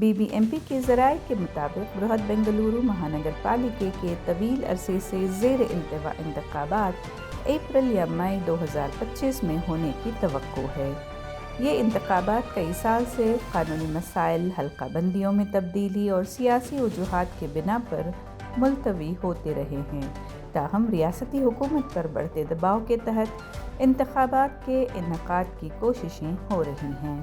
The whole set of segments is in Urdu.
BBMP کے ذرائع کے مطابق برہد بنگلورو مہانگر پالیکے کے طویل عرصے سے زیر التوا انتخابات اپریل یا مئی 2025 میں ہونے کی توقع ہے۔ یہ انتخابات کئی سال سے قانونی مسائل، حلقہ بندیوں میں تبدیلی اور سیاسی وجوہات کے بنا پر ملتوی ہوتے رہے ہیں، تاہم ریاستی حکومت پر بڑھتے دباؤ کے تحت انتخابات کے انعقاد کی کوششیں ہو رہی ہیں۔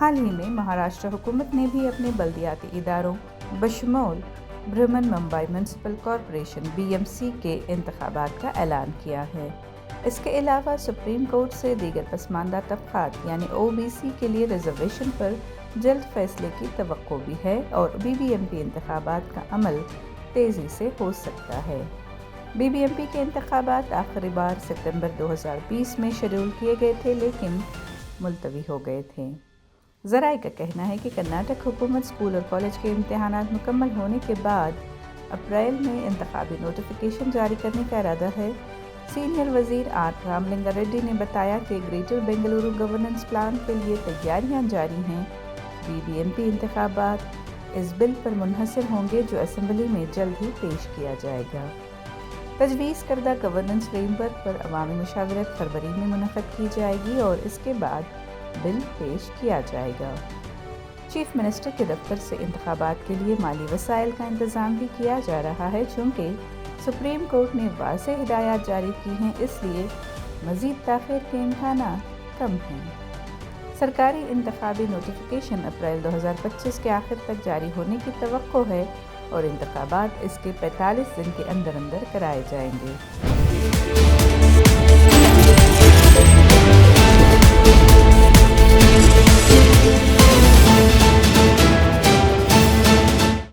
حال ہی میں مہاراشٹر حکومت نے بھی اپنے بلدیاتی اداروں بشمول برہمن ممبئی میونسپل کارپوریشن BMC کے انتخابات کا اعلان کیا ہے۔ اس کے علاوہ سپریم کورٹ سے دیگر پسماندہ طبقات یعنی OBC کے لیے ریزرویشن پر جلد فیصلے کی توقع بھی ہے اور BBMP انتخابات کا عمل تیزی سے ہو سکتا ہے۔ BBMP کے انتخابات آخری بار ستمبر 2020 میں شیڈول کیے گئے تھے لیکن ملتوی ہو گئے تھے۔ ذرائع کا کہنا ہے کہ کرناٹک حکومت اسکول اور کالج کے امتحانات مکمل ہونے کے بعد اپریل میں انتخابی نوٹیفیکیشن جاری کرنے کا ارادہ ہے۔ سینئر وزیر آر راملنگا ریڈی نے بتایا کہ گریٹر بنگلورو گورننس پلان کے لیے تیاریاں جاری ہیں۔ BBMP انتخابات اس بل پر منحصر ہوں گے جو اسمبلی میں جلد ہی پیش کیا جائے گا۔ تجویز کردہ گورننس فریم ورک پر عوامی مشاورت فروری میں منعقد کی جائے گی اور اس کے بعد بل پیش کیا جائے گا۔ چیف منسٹر کے دفتر سے انتخابات کے لیے مالی وسائل کا انتظام بھی کیا جا رہا ہے۔ چونکہ سپریم کورٹ نے واضح ہدایات جاری کی ہیں، اس لیے مزید تاخیر کے امکانات کم ہیں۔ سرکاری انتخابی نوٹیفیکیشن اپریل 2025 کے آخر تک جاری ہونے کی توقع ہے اور انتخابات اس کے 45 دن کے اندر کرائے جائیں گے۔